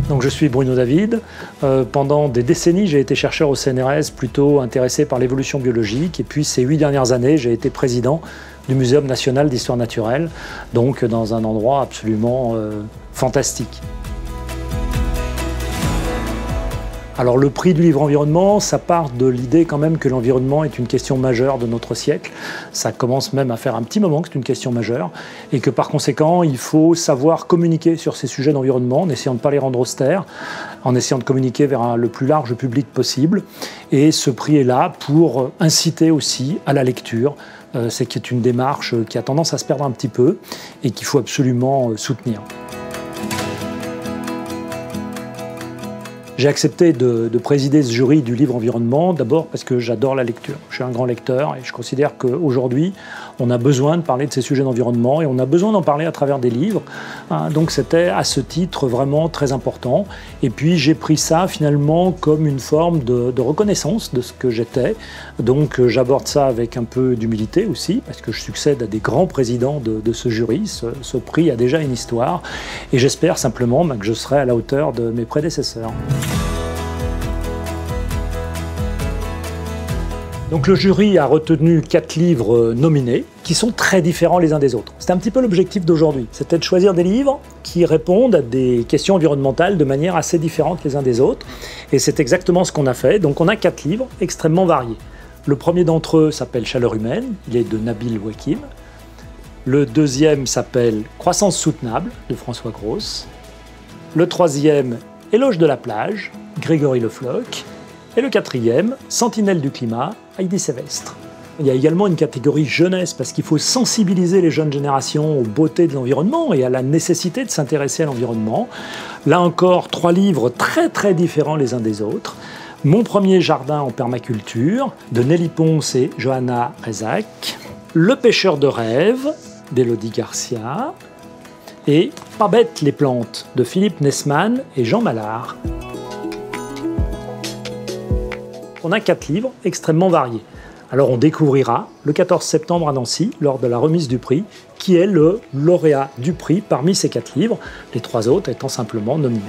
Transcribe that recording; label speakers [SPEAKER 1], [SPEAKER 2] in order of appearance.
[SPEAKER 1] Donc je suis Bruno David. Pendant des décennies, j'ai été chercheur au CNRS, plutôt intéressé par l'évolution biologique. Et puis ces 8 dernières années, j'ai été président du Muséum national d'histoire naturelle, donc dans un endroit absolument fantastique. Alors le prix du livre environnement, ça part de l'idée quand même que l'environnement est une question majeure de notre siècle. Ça commence même à faire un petit moment que c'est une question majeure et que par conséquent, il faut savoir communiquer sur ces sujets d'environnement en essayant de ne pas les rendre austères, en essayant de communiquer vers le plus large public possible. Et ce prix est là pour inciter aussi à la lecture. C'est une démarche qui a tendance à se perdre un petit peu et qu'il faut absolument soutenir. J'ai accepté de présider ce jury du livre environnement, d'abord parce que j'adore la lecture. Je suis un grand lecteur et je considère qu'aujourd'hui, on a besoin de parler de ces sujets d'environnement et on a besoin d'en parler à travers des livres. Donc c'était à ce titre vraiment très important. Et puis j'ai pris ça finalement comme une forme de reconnaissance de ce que j'étais. Donc j'aborde ça avec un peu d'humilité aussi, parce que je succède à des grands présidents de ce jury. Ce prix a déjà une histoire et j'espère simplement que je serai à la hauteur de mes prédécesseurs. Donc le jury a retenu 4 livres nominés qui sont très différents les uns des autres. C'est un petit peu l'objectif d'aujourd'hui, c'était de choisir des livres qui répondent à des questions environnementales de manière assez différente les uns des autres. Et c'est exactement ce qu'on a fait. Donc on a 4 livres extrêmement variés. Le premier d'entre eux s'appelle Chaleur humaine, il est de Nabil Wakim. Le deuxième s'appelle Croissance soutenable de François Gross. Le troisième, Éloge de la plage, Grégory Le Floch. Et le quatrième, Sentinelle du climat, Heidi Sevestre. Il y a également une catégorie jeunesse, parce qu'il faut sensibiliser les jeunes générations aux beautés de l'environnement et à la nécessité de s'intéresser à l'environnement. Là encore, 3 livres très différents les uns des autres. Mon premier jardin en permaculture, de Nelly Ponce et Johanna Rezac. Le pêcheur de rêve, d'Élodie Garcia. Et Pas bêtes les plantes, de Philippe Nessmann et Jean Mallard. On a 4 livres extrêmement variés. Alors on découvrira le 14 septembre à Nancy, lors de la remise du prix, qui est le lauréat du prix parmi ces 4 livres, les 3 autres étant simplement nominés.